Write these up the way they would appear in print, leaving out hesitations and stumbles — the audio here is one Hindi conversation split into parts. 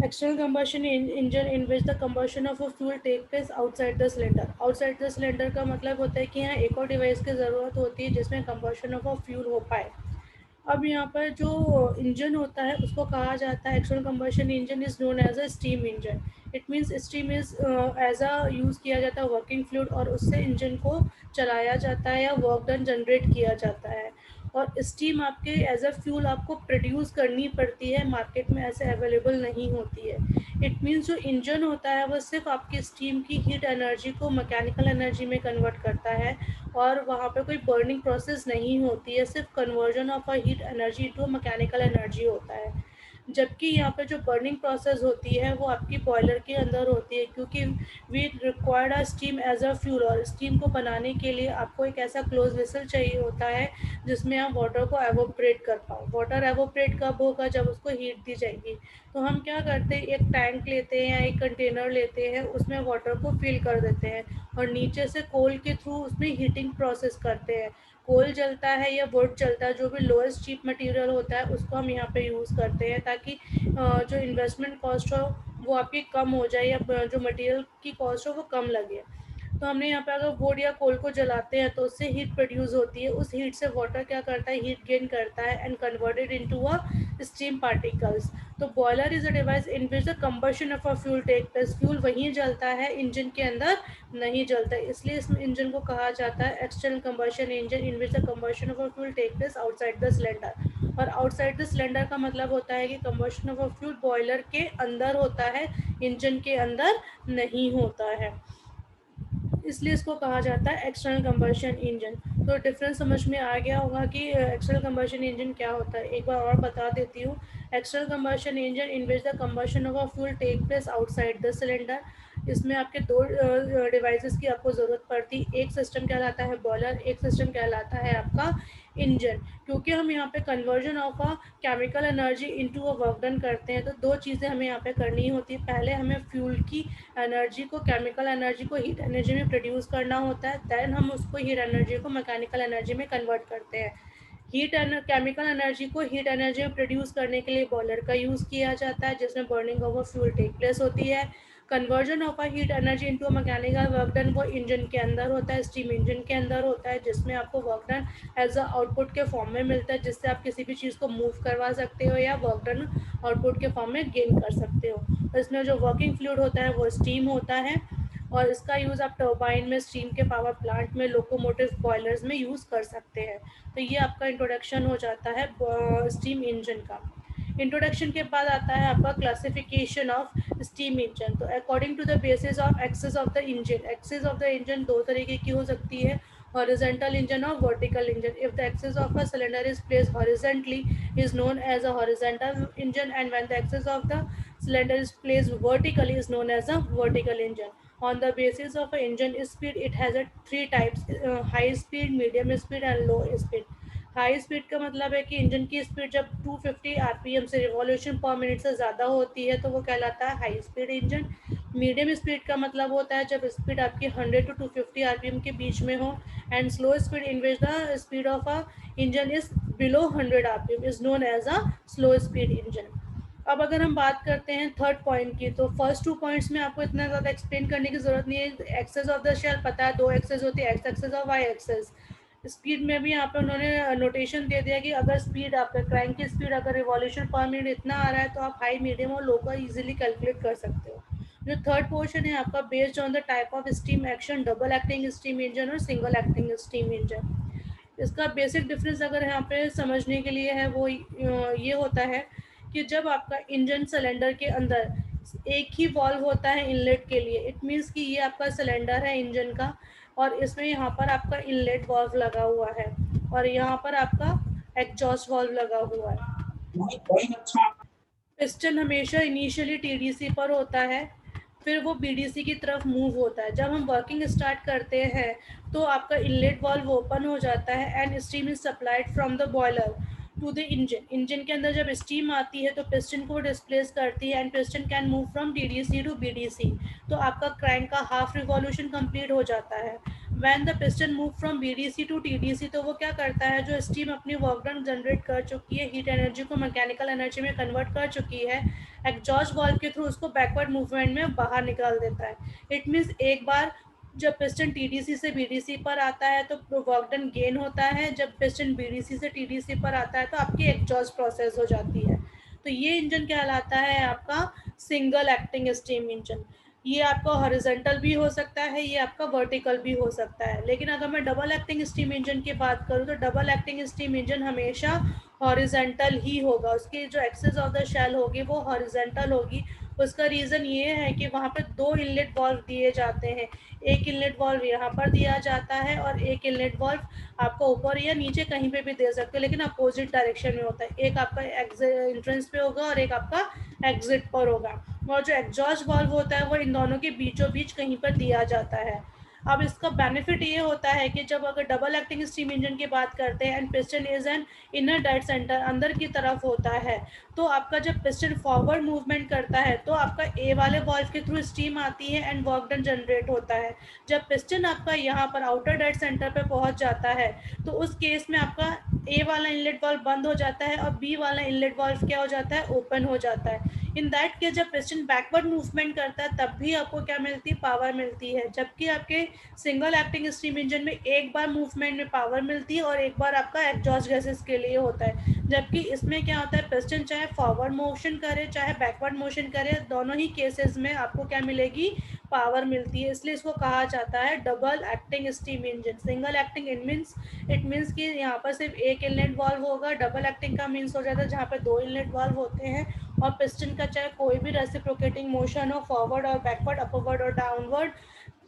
External combustion engine in which the combustion of a fuel take place outside the cylinder. Outside the cylinder का मतलब होता है कि यहाँ एक और डिवाइस की ज़रूरत होती है जिसमें combustion of a fuel हो पाए। अब यहाँ पर जो इंजन होता है उसको कहा जाता है, external combustion engine is known as a steam engine. It means steam is as a use किया जाता है वर्किंग फ्लूइड, और उससे इंजन को चलाया जाता है या वर्क डन जनरेट किया जाता है। और स्टीम आपके एज अ फ्यूल आपको प्रोड्यूस करनी पड़ती है, मार्केट में ऐसे अवेलेबल नहीं होती है। इट मीन्स जो इंजन होता है वो सिर्फ आपकी स्टीम की हीट एनर्जी को मैकेनिकल एनर्जी में कन्वर्ट करता है, और वहाँ पे कोई बर्निंग प्रोसेस नहीं होती है, सिर्फ conversion of a heat energy to mechanical energy होता है। जबकि यहाँ पे जो बर्निंग प्रोसेस होती है वो आपकी बॉयलर के अंदर होती है, क्योंकि we required a steam as a fuel, और स्टीम को बनाने के लिए आपको एक ऐसा क्लोज वेसल चाहिए होता है जिसमें आप वाटर को एवोपरेट कर पाओ। वाटर एवोपरेट कब होगा? जब उसको हीट दी जाएगी। तो हम क्या करते हैं, एक टैंक लेते हैं या एक कंटेनर लेते हैं, उसमें वाटर को फिल कर देते हैं और नीचे से कोल के थ्रू उसमें हीटिंग प्रोसेस करते हैं। कोल जलता है या वुड जलता है, जो भी लोएस्ट चीप मटेरियल होता है उसको हम यहाँ पे यूज़ करते हैं, ताकि जो इन्वेस्टमेंट कॉस्ट हो वो आपकी कम हो जाए, या जो मटेरियल की कॉस्ट हो वो कम लगे। तो हमने यहाँ पे अगर वुड या कोल को जलाते हैं तो उससे हीट प्रोड्यूस होती है। उस हीट से वाटर क्या करता है, हीट गेन करता है and converted into a steam particles. तो boiler is a device in which the combustion of a fuel take place. Fuel वहीं जलता है, इंजन के अंदर नहीं जलता है, इसलिए इस इंजन को कहा जाता है external combustion engine in which the combustion of a fuel take place outside the cylinder. और आउटसाइड द सिलेंडर का मतलब होता है कि combustion of a fuel boiler के अंदर होता है, इंजन के अंदर नहीं होता है, इसलिए इसको कहा जाता है एक्सटर्नल कंबशन इंजन। तो डिफरेंस समझ में आ गया होगा कि एक्सटर्नल कंबशन इंजन क्या होता है। एक बार और बता देती हूँ। External combustion engine in which the combustion of a fuel take place outside the cylinder. इसमें आपके दो डिवाइसेस की आपको ज़रूरत पड़ती। एक सिस्टम कहलाता है बॉयलर, एक सिस्टम कहलाता है आपका इंजन। क्योंकि हम यहाँ पे conversion of a chemical energy into a work done करते हैं, तो दो चीज़ें हमें यहाँ पे करनी होती है। पहले हमें फ्यूल की एनर्जी को, केमिकल एनर्जी को हीट एनर्जी में प्रोड्यूस करना होता है, देन हम उसको हीट एनर्जी को मैकेनिकल एनर्जी में कन्वर्ट करते हैं। केमिकल एनर्जी को हीट एनर्जी में प्रोड्यूस करने के लिए बॉयलर का यूज़ किया जाता है, जिसमें burning of a fuel take place होती है। Conversion of a heat energy into mechanical work done वो इंजन के अंदर होता है, स्टीम इंजन के अंदर होता है, जिसमें आपको work done as a output के फॉर्म में मिलता है, जिससे आप किसी भी चीज़ को मूव करवा सकते हो या वर्क डन आउटपुट के फॉर्म में गेन कर सकते हो। तो इसमें जो वर्किंग फ्लूइड होता है वो स्टीम होता है, और इसका यूज़ आप टर्बाइन में, स्टीम के पावर प्लांट में, लोकोमोटिव बॉयलर्स में यूज़ कर सकते हैं। तो ये आपका इंट्रोडक्शन हो जाता है स्टीम इंजन का। इंट्रोडक्शन के बाद आता है आपका क्लासिफिकेशन ऑफ स्टीम इंजन। तो according to the basis of access of the engine, access of the engine दो तरीके की हो सकती है, horizontal engine or vertical engine. If the axis of a cylinder is placed horizontally, is known as a horizontal engine, and when the axis of the cylinder is placed vertically, is known as a vertical engine. On the basis of a engine speed, it has a three types: high speed, medium speed and low speed. High speed का मतलब है कि इंजन की स्पीड जब 250 आरपीएम से, रिवॉल्यूशन पर मिनट से ज़्यादा होती है, तो वो कहलाता है high speed engine. Medium speed का मतलब होता है जब स्पीड आपकी 100 टू 250 आरपीएम के बीच में हो। And slow speed in which the speed of a engine is below 100 RPM is known as a slow speed engine. अब अगर हम बात करते हैं थर्ड पॉइंट की, तो फर्स्ट टू पॉइंट्स में आपको इतना ज़्यादा एक्सप्लेन करने की ज़रूरत नहीं है। एक्सेस ऑफ द शेल पता है, दो एक्सेस होती है, एक्स एक्सेस और वाई एक्सेस। स्पीड में भी यहाँ पे उन्होंने नोटेशन दे दिया कि अगर स्पीड आपका क्रैंक की स्पीड अगर रिवॉल्यूशन पर मिनट इतना आ रहा है, तो आप हाई, मीडियम और लो का इजीली कैलकुलेट कर सकते हो। जो थर्ड पोर्शन है आपका, based on the type of steam action, double acting steam engine और सिंगल एक्टिंग स्टीम इंजन। इसका बेसिक डिफरेंस अगर यहाँ पे समझने के लिए है, वो ये होता है कि जब आपका इंजन सिलेंडर के अंदर एक ही वॉल्व होता है इनलेट के लिए, इट मीन्स कि ये आपका सिलेंडर है इंजन का, और इसमें यहाँ पर आपका इनलेट वॉल्व लगा हुआ है, और यहाँ पर आपका एग्जॉस्ट वॉल्व लगा हुआ है। पिस्टन हमेशा इनिशियली टीडीसी पर होता है, फिर वो बीडीसी की तरफ मूव होता है। जब हम वर्किंग स्टार्ट करते हैं तो आपका इनलेट वाल्व ओपन हो जाता है and steam is supplied from the boiler to the engine. Engine के अंदर जब स्टीम आती है तो पिस्टन को डिस्प्लेस करती है and piston can move from TDC to BDC. तो आपका क्रैंक का हाफ रिवॉल्यूशन कंप्लीट हो जाता है। When the piston move from BDC to TDC, तो वो क्या करता है, जो स्टीम अपनी वर्क डन जनरेट कर चुकी है, हीट एनर्जी को मैकेनिकल एनर्जी में कन्वर्ट कर चुकी है, एग्जॉस्ट वाल्व के थ्रू उसको बैकवर्ड मूवमेंट में बाहर निकाल देता है। इट मीन्स एक बार जब पिस्टन टीडीसी से बीडीसी पर आता है तो वर्क डन गेन होता है, जब पिस्टन बीडीसी से टीडीसी पर आता है तो आपकी एग्जॉस्ट प्रोसेस हो जाती है। तो ये इंजन कहलाता है आपका सिंगल एक्टिंग स्टीम इंजन। ये आपका हॉरिजॉन्टल भी हो सकता है, ये आपका वर्टिकल भी हो सकता है। लेकिन अगर मैं डबल एक्टिंग स्टीम इंजन की बात करूँ तो डबल एक्टिंग स्टीम इंजन हमेशा हॉरिजॉन्टल ही होगा, उसकी जो एक्सेस ऑफ द शेल होगी वो हॉरिजॉन्टल होगी। उसका रीज़न ये है कि वहाँ पे दो इनलेट वाल्व दिए जाते हैं, एक इनलेट वाल्व यहाँ पर दिया जाता है और एक इनलेट वाल्व आपको ऊपर या नीचे कहीं पे भी दे सकते हो, लेकिन अपोजिट डायरेक्शन में होता है। एक आपका एंट्रेंस पे होगा और एक आपका एग्जिट पर होगा, और जो एग्जॉस्ट वाल्व होता है वो इन दोनों के बीचों बीच कहीं पर दिया जाता है। अब इसका बेनिफिट ये होता है कि जब अगर डबल एक्टिंग स्टीम इंजन की बात करते हैं and piston is an inner dead centre, अंदर की तरफ होता है, तो आपका जब पिस्टन फॉरवर्ड मूवमेंट करता है तो आपका ए वाले वाल्व के थ्रू स्टीम आती है एंड वर्क डन जनरेट होता है। जब पिस्टन आपका यहाँ पर आउटर डेड सेंटर पे पहुँच जाता है तो उस केस में आपका ए वाला इनलेट वाल्व बंद हो जाता है और बी वाला इनलेट वाल्व क्या हो जाता है, ओपन हो जाता है। इन दैट केस जब पिस्टन बैकवर्ड मूवमेंट करता है तब भी आपको क्या मिलती है, पावर मिलती है। जबकि आपके सिंगल एक्टिंग स्टीम इंजन में एक बार मूवमेंट में पावर मिलती है और एक बार आपका एग्जॉस्ट गैसेस के लिए होता है। जबकि इसमें क्या होता है, पिस्टन चाहे फॉरवर्ड मोशन करे चाहे बैकवर्ड मोशन करे, दोनों ही केसेस में आपको क्या मिलेगी, पावर मिलती है। इसलिए इसको कहा जाता है double acting steam engine. Single acting it means कि यहाँ पर सिर्फ एक इनलेट वाल्व होगा। डबल एक्टिंग का मीन्स हो जाता है जहाँ पर दो इनलेट वाल्व होते हैं और पिस्टन का चाहे कोई भी रेसिप्रोकेटिंग मोशन हो, फॉरवर्ड और बैकवर्ड, अपवर्ड और डाउनवर्ड,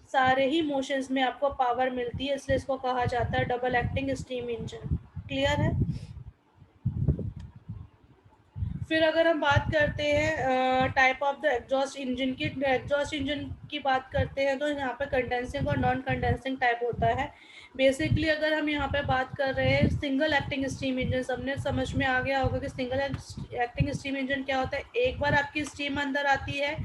सारे ही मोशंस में आपको पावर मिलती है। इसलिए इसको कहा जाता है double acting steam engine. Clear है? फिर अगर हम बात करते हैं type of the exhaust engine की, एग्जॉस्ट इंजन की बात करते हैं तो यहाँ पे कंडेंसिंग और नॉन कंडेंसिंग टाइप होता है। बेसिकली अगर हम यहाँ पे बात कर रहे हैं सिंगल एक्टिंग स्टीम इंजन, सबने समझ में आ गया होगा कि सिंगल एक्टिंग स्टीम इंजन क्या होता है। एक बार आपकी स्टीम अंदर आती है,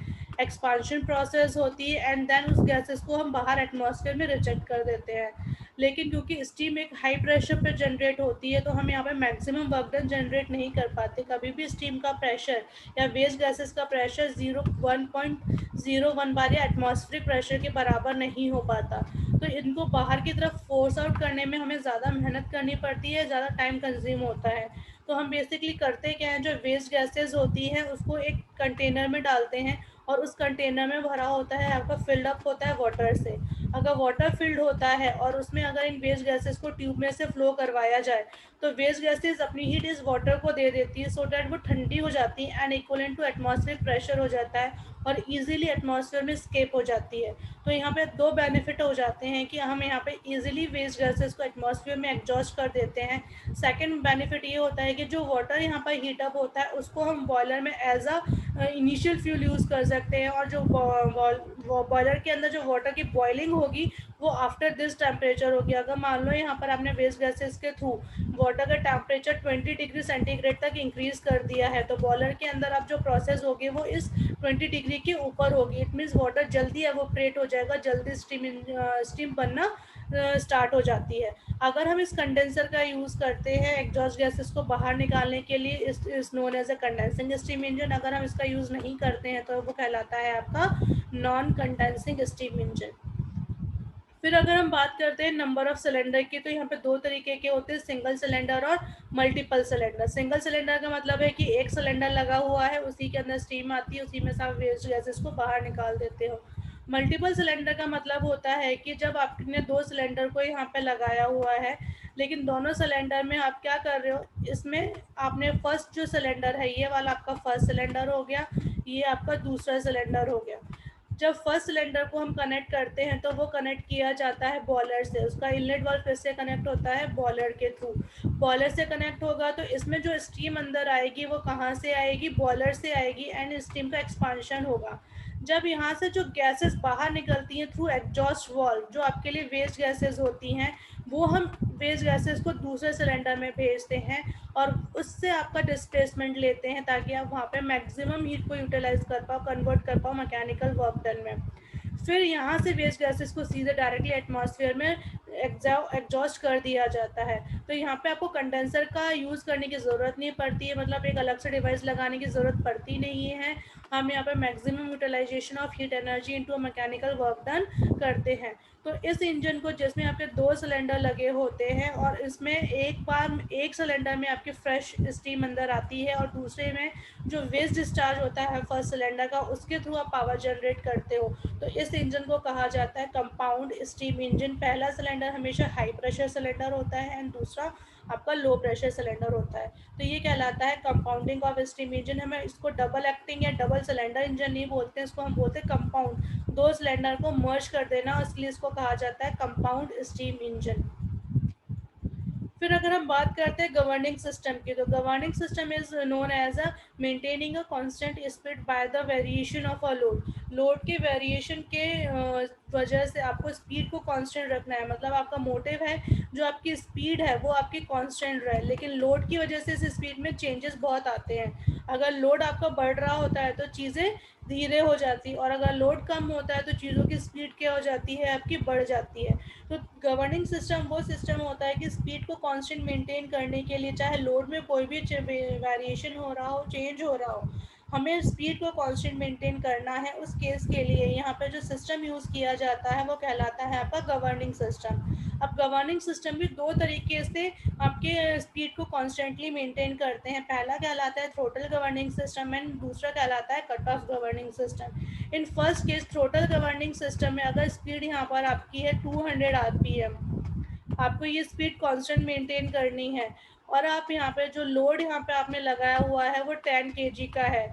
एक्सपांशन प्रोसेस होती है एंड देन उस गैसेस को हम बाहर एटमॉस्फेयर में रिजेक्ट कर देते हैं। लेकिन क्योंकि स्टीम एक हाई प्रेशर पर जनरेट होती है तो हम यहाँ पे मैक्सिमम वर्क डन जनरेट नहीं कर पाते। कभी भी स्टीम का प्रेशर या वेस्ट गैसेस का प्रेशर 1.01 बार या एटमॉस्फेरिक प्रेशर के बराबर नहीं हो पाता। तो इनको बाहर की तरफ फोर्स आउट करने में हमें ज़्यादा मेहनत करनी पड़ती है, ज़्यादा टाइम कंज्यूम होता है। तो हम बेसिकली करते क्या है, जो वेस्ट गैसेस होती हैं उसको एक कंटेनर में डालते हैं और उस कंटेनर में भरा होता है, आपका फिल्ड अप होता है वाटर से। अगर वाटर फिल्ड होता है और उसमें अगर इन वेस्ट गैसेस को ट्यूब में से फ्लो करवाया जाए तो वेस्ट गैसेस अपनी हीट इस वाटर को दे देती है सो डैट वो ठंडी हो जाती है and equivalent to atmospheric pressure हो जाता है और इजीली एटमॉस्फेयर में स्केप हो जाती है। तो यहाँ पे दो बेनिफिट हो जाते हैं कि हम यहाँ पे इजीली वेस्ट गैसेस को एटमॉस्फेयर में एग्जॉस्ट कर देते हैं। सेकंड बेनिफिट ये होता है कि जो वाटर यहाँ पर हीटअप होता है उसको हम बॉयलर में as a initial fuel use कर सकते हैं और जो बॉयलर के अंदर जो वाटर की बॉइलिंग होगी वो आफ्टर दिस टेम्परेचर होगी। अगर मान लो यहाँ पर आपने वेस्ट गैसेस के थ्रू वाटर का टेम्परेचर 20 डिग्री सेंटीग्रेड तक इंक्रीज कर दिया है तो बॉयलर के अंदर अब जो प्रोसेस होगी वो इस 20 डिग्री के ऊपर होगी। इट मीन्स वाटर जल्दी एवोपरेट हो जाएगा, जल्दी स्टीम बनना स्टार्ट हो जाती है। अगर हम इस कंडेंसर का यूज़ करते हैं एग्जॉस्ट गैसेस को बाहर निकालने के लिए, is known as a condensing steam engine. अगर हम इसका यूज़ नहीं करते हैं तो वो कहलाता है आपका नॉन कंडेंसिंग स्टीम इंजन। फिर अगर हम बात करते हैं नंबर ऑफ सिलेंडर की, तो यहाँ पे दो तरीके के होते हैं, सिंगल सिलेंडर और मल्टीपल सिलेंडर। सिंगल सिलेंडर का मतलब है कि एक सिलेंडर लगा हुआ है, उसी के अंदर स्टीम आती है, उसी में से आप वेस्ट गैसेस को बाहर निकाल देते हो। मल्टीपल सिलेंडर का मतलब होता है कि जब आपने दो सिलेंडर को यहाँ पे लगाया हुआ है लेकिन दोनों सिलेंडर में आप क्या कर रहे हो, इसमें आपने फर्स्ट जो सिलेंडर है ये वाला आपका फर्स्ट सिलेंडर हो गया, ये आपका दूसरा सिलेंडर हो गया। जब फर्स्ट सिलेंडर को हम कनेक्ट करते हैं तो वो कनेक्ट किया जाता है बॉयलर से। उसका इनलेट वाल्व किससे कनेक्ट होता है, बॉयलर के थ्रू। बॉयलर से कनेक्ट होगा तो इसमें जो स्टीम अंदर आएगी वो कहाँ से आएगी, बॉयलर से आएगी एंड स्टीम का एक्सपांशन होगा। जब यहाँ से जो गैसेस बाहर निकलती हैं थ्रू एग्जॉस्ट वाल्व, जो आपके लिए वेस्ट गैसेस होती हैं, वो हम वेस्ट गैसेस को दूसरे सिलेंडर में भेजते हैं और उससे आपका डिस्प्लेसमेंट लेते हैं ताकि आप वहाँ पे मैक्सिमम हीट को यूटिलाइज कर पाओ, कन्वर्ट कर पाओ मैकेनिकल वर्क डन में। फिर यहाँ से वेस्ट गैसेस को सीधे डायरेक्टली एटमॉस्फेयर में एग्जॉस्ट कर दिया जाता है। तो यहाँ पे आपको कंडेंसर का यूज़ करने की ज़रूरत नहीं पड़ती है, मतलब एक अलग से डिवाइस लगाने की ज़रूरत पड़ती नहीं है। हम यहाँ पे maximum utilization of heat energy into mechanical work done करते हैं। तो इस इंजन को, जिसमें आपके 2 सिलेंडर लगे होते हैं और इसमें एक बार एक सिलेंडर में आपकी फ्रेश स्टीम अंदर आती है और दूसरे में जो वेस्ट डिस्चार्ज होता है फर्स्ट सिलेंडर का, उसके थ्रू आप पावर जनरेट करते हो। तो इस इंजन को कहा जाता है कंपाउंड स्टीम इंजन। पहला सिलेंडर हमेशा हाई प्रेशर सिलेंडर होता है एंड दूसरा आपका लो प्रेशर सिलेंडर होता है। तो ये कहलाता है कंपाउंडिंग ऑफ स्टीम इंजन। हमें इसको डबल एक्टिंग या डबल सिलेंडर इंजन नहीं बोलते हैं, इसको हम बोलते हैं कंपाउंड। 2 सिलेंडर को मर्ज कर देना, इसलिए इसको कहा जाता है कंपाउंड स्टीम इंजन। फिर अगर हम बात करते हैं गवर्निंग सिस्टम की, तो governing system is known as a maintaining a constant speed by the variation of a load के वेरिएशन के वजह से आपको स्पीड को कांस्टेंट रखना है। मतलब आपका मोटिव है जो आपकी स्पीड है वो आपकी कांस्टेंट रहे, लेकिन लोड की वजह से इस स्पीड में चेंजेस बहुत आते हैं। अगर लोड आपका बढ़ रहा होता है तो चीज़ें धीरे हो जाती, और अगर लोड कम होता है तो चीज़ों की स्पीड क्या हो जाती है, आपकी बढ़ जाती है। तो गवर्निंग सिस्टम वो सिस्टम होता है कि स्पीड को कांस्टेंट मेंटेन करने के लिए, चाहे लोड में कोई भी वेरिएशन हो रहा हो, चेंज हो रहा हो, हमें स्पीड को कांस्टेंट मेंटेन करना है। उस केस के लिए यहाँ पे जो सिस्टम यूज़ किया जाता है वो कहलाता है आपका गवर्निंग सिस्टम। अब गवर्निंग सिस्टम भी 2 तरीके से आपके स्पीड को कॉन्स्टेंटली मेंटेन करते हैं। पहला कहलाता है थ्रोटल गवर्निंग सिस्टम एंड दूसरा कहलाता है cut off governing system. In first case throttle governing system में अगर स्पीड यहाँ पर आपकी है 200 आरपीएम, आपको ये स्पीड कांस्टेंट मेंटेन करनी है, और आप यहाँ पे जो लोड यहाँ पे आपने लगाया हुआ है वो 10 केजी का है,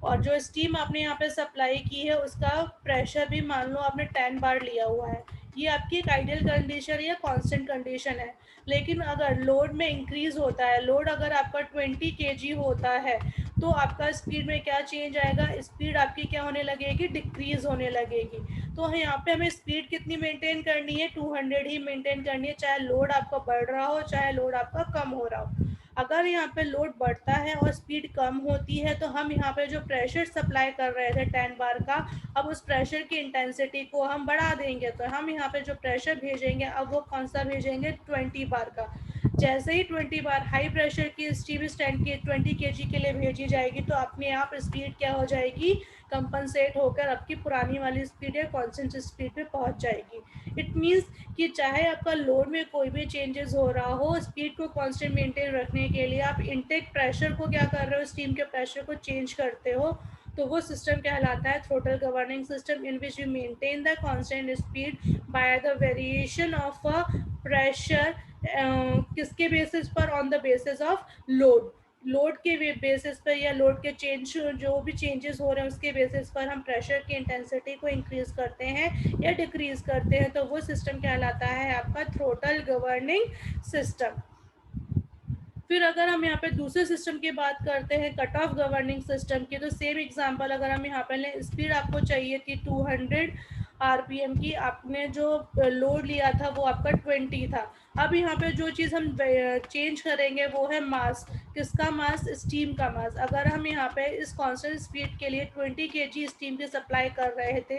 और जो स्टीम आपने यहाँ पे सप्लाई की है उसका प्रेशर भी मान लो आपने 10 बार लिया हुआ है। ये आपकी एक आइडियल कंडीशन या कांस्टेंट कंडीशन है। लेकिन अगर लोड में इंक्रीज होता है, लोड अगर आपका 20 केजी होता है, तो आपका स्पीड में क्या चेंज आएगा, स्पीड आपकी क्या होने लगेगी, डिक्रीज होने लगेगी। तो यहाँ पे हमें स्पीड कितनी मेंटेन करनी है, 200 ही मेंटेन करनी है, चाहे लोड आपका बढ़ रहा हो चाहे लोड आपका कम हो रहा हो। अगर यहाँ पे लोड बढ़ता है और स्पीड कम होती है तो हम यहाँ पे जो प्रेशर सप्लाई कर रहे थे 10 बार का, अब उस प्रेशर की इंटेंसिटी को हम बढ़ा देंगे। तो हम यहाँ पे जो प्रेशर भेजेंगे अब वो कौन सा भेजेंगे, 20 बार का। जैसे ही 20 बार हाई प्रेशर की स्टीम स्टैंड की 20 केजी के लिए भेजी जाएगी तो अपने आप स्पीड क्या हो जाएगी, कंपनसेट होकर आपकी पुरानी वाली स्पीड या कॉन्स्टेंट स्पीड पे पहुंच जाएगी। इट मीन्स कि चाहे आपका लोड में कोई भी चेंजेस हो रहा हो, स्पीड को कांस्टेंट मेंटेन रखने के लिए आप इनटेक प्रेशर को क्या कर रहे हो, स्टीम के प्रेशर को चेंज करते हो। तो वो सिस्टम कहलाता है throttle governing system, in which you maintain the constant speed by the variation of a pressure. किसके बेसिस पर, on the basis of load. Load के बेसिस पर या लोड के चेंज, जो भी चेंजेस हो रहे हैं उसके बेसिस पर हम प्रेशर की इंटेंसिटी को इंक्रीज करते हैं या डिक्रीज करते हैं। तो वो सिस्टम कहलाता है आपका थ्रोटल गवर्निंग सिस्टम। फिर अगर हम यहाँ पे दूसरे सिस्टम की बात करते हैं, कट ऑफ गवर्निंग सिस्टम की, तो सेम एग्जांपल अगर हम यहाँ पे लें, स्पीड आपको चाहिए थी 200 आरपीएम की, आपने जो लोड लिया था वो आपका 20 था। अब यहाँ पे जो चीज़ हम चेंज करेंगे वो है मास। किसका मास, स्टीम का मास। अगर हम यहाँ पे इस कांस्टेंट स्पीड के लिए 20 केजी स्टीम की सप्लाई कर रहे थे,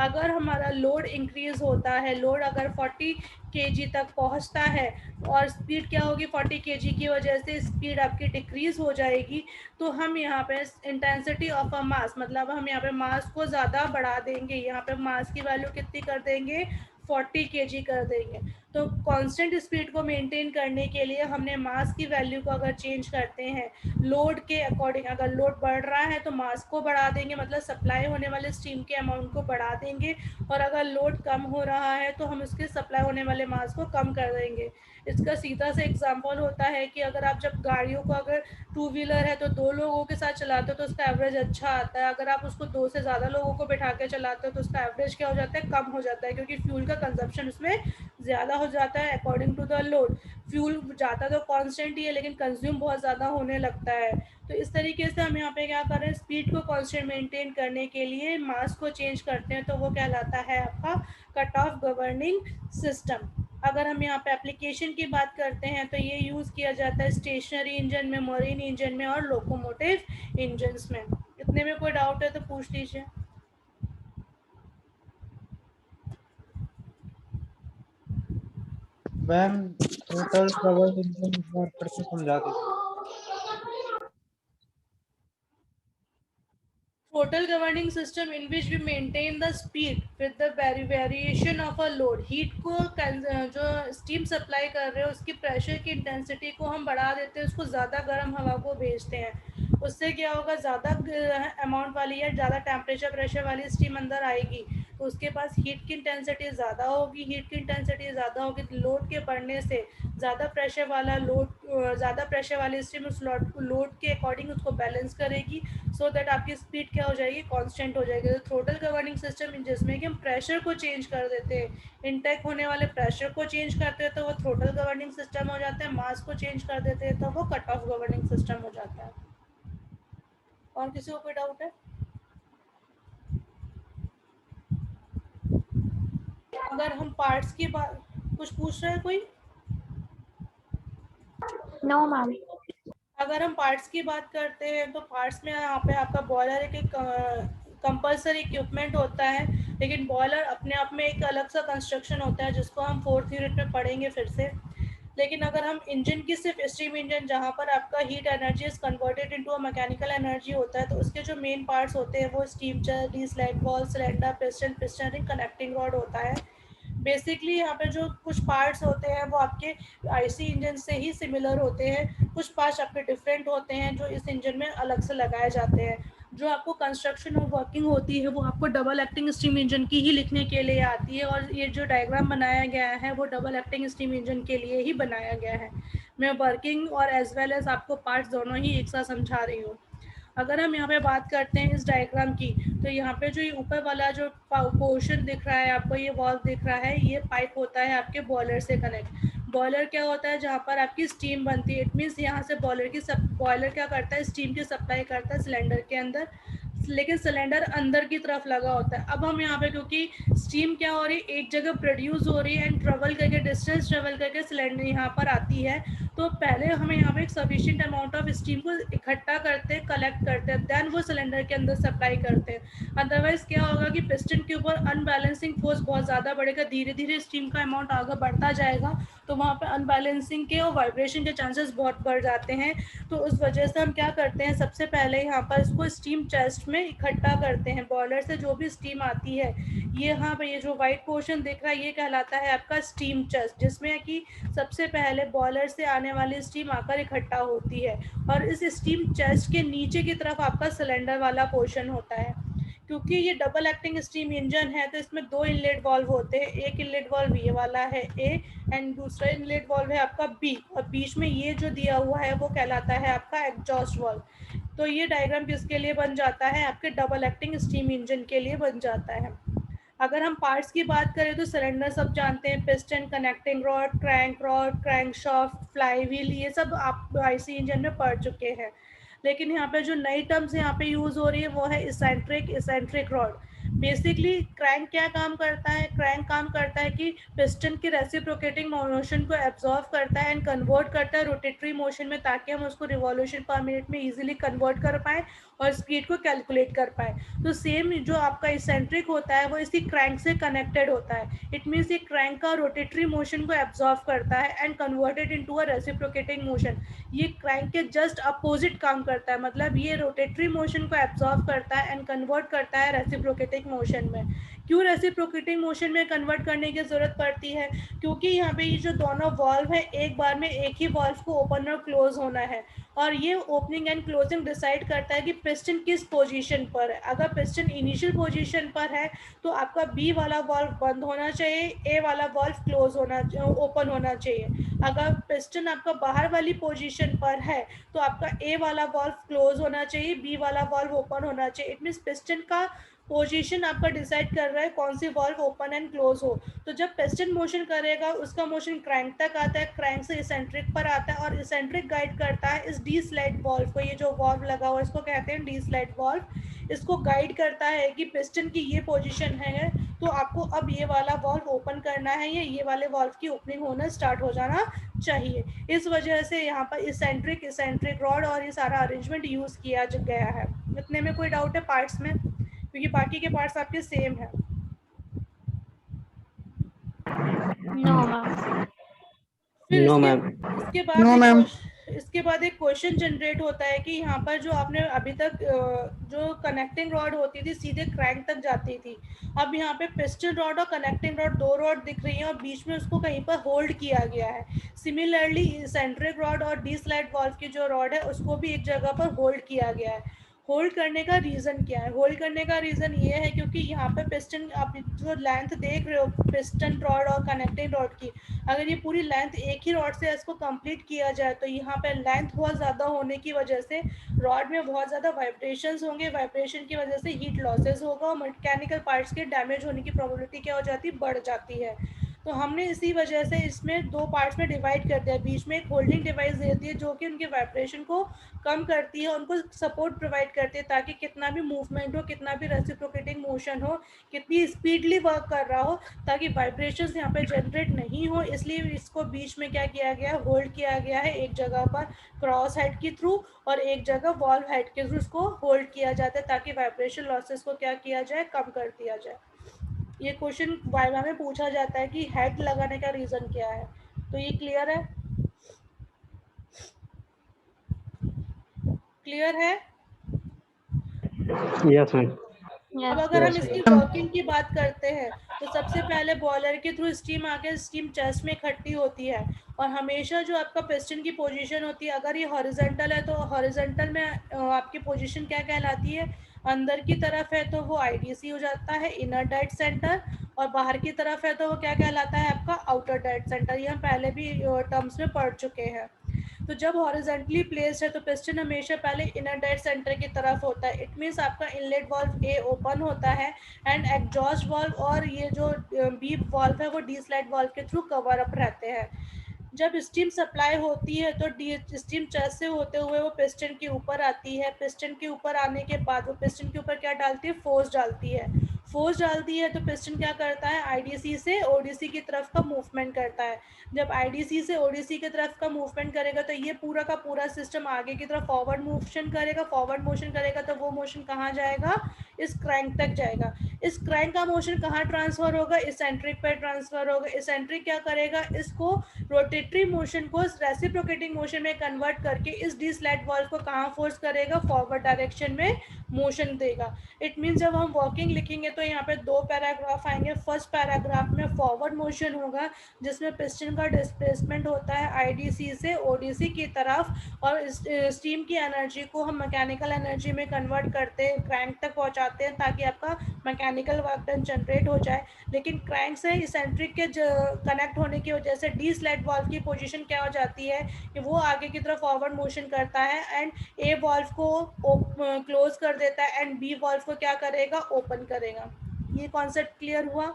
अगर हमारा लोड इंक्रीज होता है, लोड अगर 40 केजी तक पहुँचता है और स्पीड क्या होगी, 40 केजी की वजह से स्पीड आपकी डिक्रीज हो जाएगी, तो हम यहाँ पे इंटेंसिटी ऑफ अ मास, मतलब हम यहाँ पे मास को ज़्यादा बढ़ा देंगे। यहाँ पे मास की वैल्यू कितनी कर देंगे, 40 केजी कर देंगे। तो कांस्टेंट स्पीड को मेंटेन करने के लिए हमने मास की वैल्यू को अगर चेंज करते हैं लोड के अकॉर्डिंग, अगर लोड बढ़ रहा है तो मास को बढ़ा देंगे, मतलब सप्लाई होने वाले स्टीम के अमाउंट को बढ़ा देंगे, और अगर लोड कम हो रहा है तो हम उसके सप्लाई होने वाले मास को कम कर देंगे। इसका सीधा सा एग्जांपल होता है कि अगर आप जब गाड़ियों को, अगर 2 व्हीलर है तो 2 लोगों के साथ चलाते हो तो उसका एवरेज अच्छा आता है, अगर आप उसको 2 से ज़्यादा लोगों को बैठा के चलाते हो तो उसका एवरेज क्या हो जाता है, कम हो जाता है, क्योंकि फ्यूल का कंजप्शन उसमें ज़्यादा हो जाता है according to the load. Fuel जाता तो कांस्टेंट ही है लेकिन कंज्यूम बहुत ज़्यादा होने लगता है। तो इस तरीके से हम यहाँ पे क्या कर रहे हैं, स्पीड को कांस्टेंट मेंटेन करने के लिए मास को चेंज करते हैं, तो वो कहलाता है आपका कट ऑफ गवर्निंग सिस्टम। अगर हम यहाँ पे एप्लीकेशन की बात करते हैं तो ये यूज़ किया जाता है स्टेशनरी इंजन में, मरीन इंजन में और लोकोमोटिव इंजन्स में। इतने में कोई डाउट है तो पूछ लीजिए। मैम थ्रोटल कवर इंजन एक बार फिर से समझा दीजिए। Throttle governing system in which we maintain the speed with the variation of a load. Heat को जो स्टीम सप्लाई कर रहे हो उसकी प्रेशर की इंटेंसिटी को हम बढ़ा देते हैं, उसको ज़्यादा गर्म हवा को भेजते हैं। उससे क्या होगा, ज़्यादा अमाउंट वाली या ज़्यादा टेम्परेचर प्रेशर वाली स्टीम अंदर आएगी तो उसके पास हीट की इंटेंसिटी ज़्यादा होगी। हीट की इंटेंसिटी ज़्यादा होगी तो लोड के बढ़ने से ज़्यादा प्रेशर वाला ज़्यादा प्रेशर वाली स्टीम उस लोड के अकॉर्डिंग उसको बैलेंस करेगी, सो दैट आपकी स्पीड क्या हो जाएगी, कांस्टेंट हो जाएगी। तो थ्रोटल गवर्निंग सिस्टम जिसमें कि हम प्रेशर को चेंज कर देते हैं, इनटेक होने वाले प्रेशर को चेंज करते हैं तो वो थ्रोटल गवर्निंग सिस्टम हो जाता है, मास को चेंज कर देते हैं तो वो कट ऑफ गवर्निंग सिस्टम हो जाता है। और किसी को कोई डाउट है? अगर हम पार्ट्स की बात, कुछ पूछ रहे हैं कोई? No ma'am. अगर हम पार्ट्स की बात करते हैं तो पार्ट्स में यहाँ पे आपका बॉयलर एक कंपलसरी इक्विपमेंट होता है, लेकिन बॉयलर अपने आप में एक अलग सा कंस्ट्रक्शन होता है जिसको हम 4th यूनिट में पढ़ेंगे फिर से। लेकिन अगर हम इंजन की सिर्फ स्टीम इंजन जहाँ पर आपका heat energy is converted into a mechanical energy होता है, तो उसके जो मेन पार्ट्स होते हैं वो steam chest, D slag wall, cylinder, piston, piston ring, connecting rod होता है। बेसिकली यहाँ पे जो कुछ पार्ट्स होते हैं वो आपके आईसी इंजन से ही सिमिलर होते हैं, कुछ पार्ट्स आपके डिफरेंट होते हैं जो इस इंजन में अलग से लगाए जाते हैं। जो आपको कंस्ट्रक्शन और वर्किंग होती है वो आपको डबल एक्टिंग स्टीम इंजन की ही लिखने के लिए आती है, और ये जो डायग्राम बनाया गया है वो डबल एक्टिंग स्टीम इंजन के लिए ही बनाया गया है। मैं वर्किंग और एज वेल एज आपको पार्ट्स दोनों ही एक साथ समझा रही हूँ। अगर हम यहाँ पे बात करते हैं इस डायग्राम की, तो यहाँ पे जो ये ऊपर वाला जो पोर्शन दिख रहा है आपको, ये वॉल्व दिख रहा है, ये पाइप होता है आपके बॉयलर से कनेक्ट। बॉयलर क्या होता है, जहाँ पर आपकी स्टीम बनती है। इट मीन्स यहाँ से बॉयलर क्या करता है, स्टीम की सप्लाई करता है सिलेंडर के अंदर, लेकिन सिलेंडर अंदर की तरफ लगा होता है। अब हम यहाँ पे क्योंकि स्टीम क्या हो रही है, एक जगह प्रोड्यूस हो रही है एंड ट्रेवल करके, डिस्टेंस ट्रेवल करके सिलेंडर यहाँ पर आती है, तो पहले हमें यहाँ पे एक सफिशिएंट अमाउंट ऑफ स्टीम को इकट्ठा करते हैं, कलेक्ट करते हैं, देन वो सिलेंडर के अंदर सप्लाई करते हैं। अदरवाइज क्या होगा कि पिस्टन के ऊपर अनबैलेंसिंग फोर्स बहुत ज़्यादा बढ़ेगा, धीरे धीरे स्टीम का अमाउंट आगे बढ़ता जाएगा, तो वहाँ पे अनबैलेंसिंग के और वाइब्रेशन के चांसेस बहुत बढ़ जाते हैं। तो उस वजह से हम क्या करते हैं, सबसे पहले यहाँ पर इसको स्टीम चेस्ट में इकट्ठा करते हैं। बॉयलर से जो भी स्टीम आती है, ये यहाँ पे ये जो वाइट पोर्शन दिख रहा है ये कहलाता है आपका स्टीम चेस्ट, जिसमें कि सबसे पहले बॉयलर से आने वाली स्टीम आकर इकट्ठा होती है। और इस स्टीम चेस्ट के नीचे की तरफ आपका सिलेंडर वाला पोर्शन होता है। क्योंकि ये डबल एक्टिंग स्टीम इंजन है तो इसमें 2 इनलेट वाल्व होते हैं। एक इनलेट वाल्व ये वाला है ए, एंड दूसरा इनलेट वाल्व है आपका बी, और बीच में ये जो दिया हुआ है वो कहलाता है आपका एग्जॉस्ट वाल्व। तो ये डायग्राम किसके लिए बन जाता है, आपके डबल एक्टिंग स्टीम इंजन के लिए बन जाता है। अगर हम पार्ट्स की बात करें तो सिलेंडर सब जानते हैं, piston, connecting rod, crank shaft, fly wheel, ये सब आप आईसी इंजन में पढ़ चुके हैं। लेकिन यहाँ पे जो नई टर्म्स यहाँ पे यूज़ हो रही है वो है इसेंट्रिक रॉड। बेसिकली क्रैंक क्या काम करता है, क्रैंक काम करता है कि पिस्टन की रेसिप्रोकेटिंग मोशन को एब्जॉर्व करता है एंड कन्वर्ट करता है रोटेटरी मोशन में, ताकि हम उसको रिवॉल्यूशन पर मिनट में इजीली कन्वर्ट कर पाएँ और स्पीड को कैलकुलेट कर पाए। तो सेम जो आपका इसेंट्रिक होता है वो इसी क्रैंक से कनेक्टेड होता है। इट मीन्स ये क्रैंक का रोटेटरी मोशन को एब्जॉर्व करता है and converted into a reciprocating motion. ये क्रैंक के जस्ट अपोजिट काम करता है, मतलब ये रोटेटरी मोशन को एब्जॉर्व करता है एंड कन्वर्ट करता है रेसिप्रोकेटिंग मोशन में। क्यों रेसिप्रोकेटिंग मोशन में कन्वर्ट करने की जरूरत पड़ती है, क्योंकि यहाँ पे ये जो दोनों वॉल्व है एक बार में एक ही वॉल्व को ओपन और क्लोज होना है, और ये ओपनिंग एंड क्लोजिंग डिसाइड करता है कि पिस्टन किस पोजीशन पर है। अगर पिस्टन इनिशियल पोजीशन पर है तो आपका बी वाला वॉल्व बंद होना चाहिए, ए वाला वॉल्व ओपन होना चाहिए। अगर पिस्टन आपका बाहर वाली पोजीशन पर है तो आपका ए वाला वॉल्व क्लोज होना चाहिए, बी वाला वॉल्व ओपन होना चाहिए। इट मीन्स पिस्टन का पोजीशन आपका डिसाइड कर रहा है कौन सी वॉल्व ओपन एंड क्लोज हो। तो जब पिस्टन मोशन करेगा उसका मोशन क्रैंक तक आता है, क्रैंक से इसेंट्रिक पर आता है, और इसेंट्रिक गाइड करता है इस डी स्लाइड वॉल्व को। ये जो वॉल्व लगा हुआ है इसको कहते हैं डी स्लाइड वॉल्व। इसको गाइड करता है कि पिस्टन की ये पोजीशन है तो आपको अब ये वाला वॉल्व ओपन करना है या ये वाले वॉल्व की ओपनिंग होना स्टार्ट हो जाना चाहिए। इस वजह से यहाँ पर इसेंट्रिक रॉड और ये सारा अरेंजमेंट यूज किया गया है। इतने में कोई डाउट है पार्ट्स में, क्योंकि बाकी के पार्ट्स आपके सेम है। No ma'am. फिर नो इसके मैम। इसके बाद नो एक मैम। इसके बाद एक क्वेश्चन जनरेट होता है कि यहाँ पर जो आपने अभी तक जो कनेक्टिंग रॉड होती थी सीधे क्रैंक तक जाती थी, अब यहाँ पे पिस्टन रॉड और कनेक्टिंग रॉड दो रॉड दिख रही हैं और बीच में उसको कहीं पर होल्ड किया गया है। सिमिलरली सेंट्रिक रॉड और डी स्लाइड वॉल्व की जो रॉड है उसको भी एक जगह पर होल्ड किया गया है। होल्ड करने का रीज़न क्या है? होल्ड करने का रीज़न ये है क्योंकि यहाँ पे पिस्टन, आप जो लेंथ देख रहे हो पिस्टन रॉड और कनेक्टिंग रॉड की, अगर ये पूरी लेंथ एक ही रॉड से इसको कंप्लीट किया जाए तो यहाँ पे लेंथ बहुत ज़्यादा होने की वजह से रॉड में बहुत ज़्यादा वाइब्रेशंस होंगे, वाइब्रेशन की वजह से हीट लॉसेस होगा और मैकेनिकल पार्ट्स के डैमेज होने की प्रोबेबिलिटी क्या हो जाती है, बढ़ जाती है। तो हमने इसी वजह से इसमें दो पार्ट्स में डिवाइड कर दिया, बीच में एक होल्डिंग डिवाइस देती है जो कि उनके वाइब्रेशन को कम करती है, उनको सपोर्ट प्रोवाइड करती है ताकि कितना भी मूवमेंट हो, कितना भी रेसिप्रोकेटिंग मोशन हो, कितनी स्पीडली वर्क कर रहा हो, ताकि वाइब्रेशंस यहाँ पे जनरेट नहीं हो, इसलिए इसको बीच में क्या किया गया है, होल्ड किया गया है एक जगह पर क्रॉस हेड के थ्रू और एक जगह वॉल्व हेड के थ्रू इसको होल्ड किया जाता है ताकि वाइब्रेशन लॉसेस को क्या किया जाए, कम कर दिया जाए। ये क्वेश्चन वाइवा में पूछा जाता है कि हेड लगाने का रीज़न क्या है। तो ये क्लियर है? क्लियर है? Yes ma'am. अब यस। अगर हम यस इसकी मैम। वर्किंग की बात करते हैं तो सबसे पहले बॉयलर के थ्रू स्टीम आके स्टीम चेस्ट में इकट्ठी होती है और हमेशा जो आपका पिस्टन की पोजीशन होती है, अगर ये हॉरिजॉन्टल है तो हॉरिजॉन्टल में आपकी पोजीशन क्या कहलाती है, अंदर की तरफ है तो वो आईडीसी हो जाता है, इनर डेड सेंटर, और बाहर की तरफ है तो वो क्या कहलाता है, आपका आउटर डेड सेंटर। ये हम पहले भी टर्म्स में पढ़ चुके हैं। तो जब हॉरिजॉन्टली प्लेस्ड है तो पिस्टन हमेशा पहले इनर डेड सेंटर की तरफ होता है। इट मीन्स आपका इनलेट वाल्व ए ओपन होता है एंड एग्जॉस्ट वाल्व और ये जो बी वाल्व है वो डी स्लाइड वाल्व के थ्रू कवर अप रहते हैं। जब स्टीम सप्लाई होती है तो स्टीम चेस्ट से होते हुए वो पिस्टन के ऊपर आती है। पिस्टन के ऊपर आने के बाद वो पिस्टन के ऊपर क्या डालती है, फोर्स डालती है। फोर्स डालती है तो पिस्टन क्या करता है, आईडीसी से ओडीसी की तरफ का मूवमेंट करता है। जब आईडीसी से ओडीसी की तरफ का मूवमेंट करेगा तो ये पूरा का पूरा सिस्टम आगे की तरफ फॉरवर्ड मोशन करेगा। फॉरवर्ड मोशन करेगा तो वो मोशन कहाँ जाएगा, इस क्रैंक तक जाएगा। इस क्रैंक का मोशन कहाँ ट्रांसफर होगा, इसेंट्रिक पे ट्रांसफर होगा। इसेंट्रिक क्या करेगा, इसको रोटेटरी मोशन को रेसिप्रोकेटिंग मोशन में कन्वर्ट करके इस डी स्लैट वॉल्व को कहाँ फोर्स करेगा, फॉरवर्ड डायरेक्शन में मोशन देगा। इट मीन जब हम वर्किंग लिखेंगे तो यहाँ पे दो पैराग्राफ आएंगे। फर्स्ट पैराग्राफ में फॉरवर्ड मोशन होगा जिसमें पिस्टन का डिस्प्लेसमेंट होता है आईडीसी से ओडीसी की तरफ और स्टीम की एनर्जी को हम मैकेनिकल एनर्जी में कन्वर्ट करते हैं, क्रैंक तक पहुँचाते हैं ताकि आपका मैकेनिकल वर्क डन जनरेट हो जाए। लेकिन क्रैंक से इसेंट्रिक के कनेक्ट होने की वजह से डी स्लैट वाल्व की पोजीशन क्या हो जाती है कि वो आगे की तरफ फॉरवर्ड मोशन करता है एंड ए वाल्व को क्लोज कर देता है एंड बी वाल्व को क्या करेगा, ओपन करेगा। ये कॉन्सेप्ट क्लियर हुआ?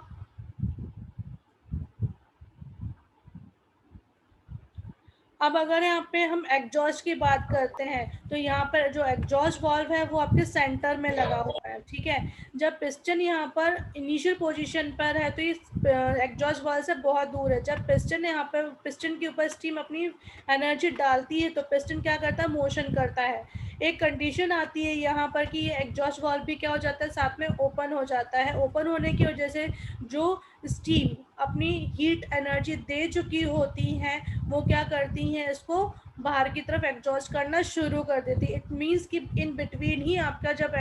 अब अगर यहाँ पे हम एग्जॉस्ट की बात करते हैं तो यहाँ पर जो एग्जॉस्ट वाल्व है वो आपके सेंटर में लगा हुआ है, ठीक है। जब पिस्टन यहाँ पर इनिशियल पोजीशन पर है तो ये एग्जॉस्ट वाल्व से बहुत दूर है। जब पिस्टन यहाँ पर पिस्टन के ऊपर स्टीम अपनी एनर्जी डालती है तो पिस्टन क्या करता है, मोशन करता है। एक कंडीशन आती है यहाँ पर कि ये एग्जॉस्ट वाल्व भी क्या हो जाता है, साथ में ओपन हो जाता है। ओपन होने की वजह से जो स्टीम अपनी हीट एनर्जी दे चुकी होती हैं वो क्या करती हैं, इसको बाहर की तरफ एग्जॉस्ट करना शुरू कर देती है। इट मीन्स कि इन बिटवीन ही आपका जब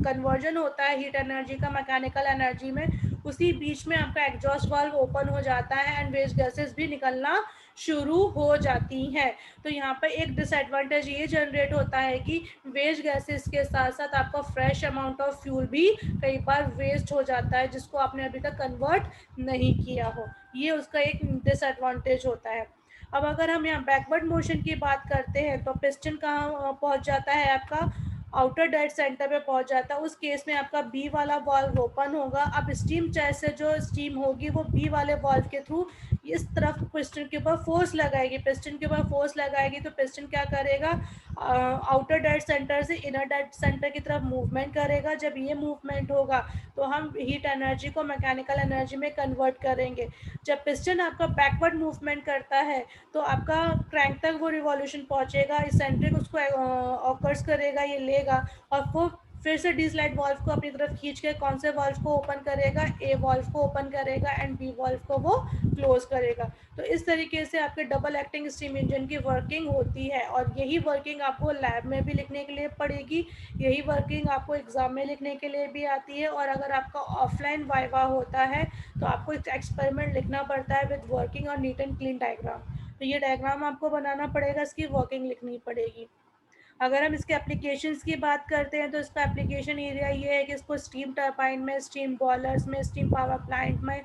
कन्वर्जन होता है हीट एनर्जी का मैकेनिकल एनर्जी में, उसी बीच में आपका एग्जॉस्ट वाल्व ओपन हो जाता है एंड वेस्ट गैसेस भी निकलना शुरू हो जाती हैं। तो यहाँ पर एक डिसएडवांटेज ये जनरेट होता है कि वेस्ट गैसेस के साथ साथ आपका फ्रेश अमाउंट ऑफ फ्यूल भी कई बार वेस्ट हो जाता है जिसको आपने अभी तक कन्वर्ट नहीं किया हो। ये उसका एक डिसएडवांटेज होता है। अब अगर हम यहाँ बैकवर्ड मोशन की बात करते हैं तो पिस्टन कहाँ पहुँच जाता है, आपका आउटर डेड सेंटर पे पहुंच जाता है। उस केस में आपका बी वाला वाल्व ओपन होगा। अब स्टीम चेस्ट से जो स्टीम होगी वो बी वाले वाल्व के थ्रू इस तरफ पिस्टन के ऊपर फोर्स लगाएगी। पिस्टन के ऊपर फोर्स लगाएगी तो पिस्टन क्या करेगा, आउटर डेड सेंटर से इनर डेड सेंटर की तरफ मूवमेंट करेगा। जब ये मूवमेंट होगा तो हम हीट एनर्जी को मैकेनिकल एनर्जी में कन्वर्ट करेंगे। जब पिस्टन आपका बैकवर्ड मूवमेंट करता है तो आपका क्रैंक तक वो रिवॉल्यूशन पहुंचेगा, इसेंट्रिक उसको ऑकर्स करेगा, ये लेगा और वो फिर से डी स्लाइड वाल्व को अपनी तरफ खींच के कौन से वाल्व को ओपन करेगा, ए वाल्व को ओपन करेगा एंड बी वाल्व को वो क्लोज करेगा। तो इस तरीके से आपके डबल एक्टिंग स्टीम इंजन की वर्किंग होती है, और यही वर्किंग आपको लैब में भी लिखने के लिए पड़ेगी, यही वर्किंग आपको एग्जाम में लिखने के लिए भी आती है। और अगर आपका ऑफलाइन वाइवा होता है तो आपको एक एक्सपेरिमेंट लिखना पड़ता है विद वर्किंग और नीट एंड क्लीन डायग्राम। तो ये डायग्राम आपको बनाना पड़ेगा, इसकी वर्किंग लिखनी पड़ेगी। अगर हम इसके एप्लीकेशंस की बात करते हैं तो इसका एप्लीकेशन एरिया ये है कि इसको स्टीम टरबाइन में, स्टीम बॉयलर्स में, स्टीम पावर प्लांट में,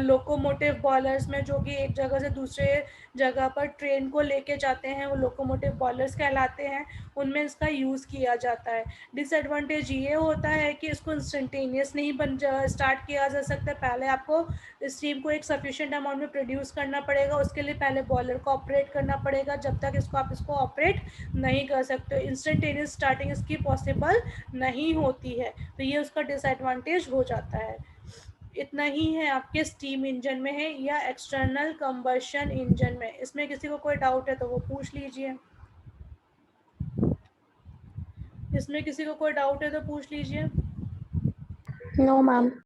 लोकोमोटिव बॉयलर्स में, जो कि एक जगह से दूसरे जगह पर ट्रेन को लेके जाते हैं, वो लोकोमोटिव बॉयलर्स कहलाते हैं, उनमें इसका यूज़ किया जाता है। डिसएडवांटेज ये होता है कि इसको इंस्टेंटेनियस नहीं स्टार्ट किया जा सकता, पहले आपको स्टीम को एक सफिशिएंट अमाउंट में प्रोड्यूस करना पड़ेगा, उसके लिए पहले बॉयलर को ऑपरेट करना पड़ेगा, जब तक आप इसको ऑपरेट नहीं कर सकते। इंस्टेंटेनियस स्टार्टिंग इसकी पॉसिबल नहीं होती है, तो ये उसका डिसएडवांटेज हो जाता है। इतना ही है आपके स्टीम इंजन में है या एक्सटर्नल कंबशन इंजन में। इसमें किसी को कोई डाउट है तो वो पूछ लीजिए, इसमें किसी को कोई डाउट है तो पूछ लीजिए। No ma'am.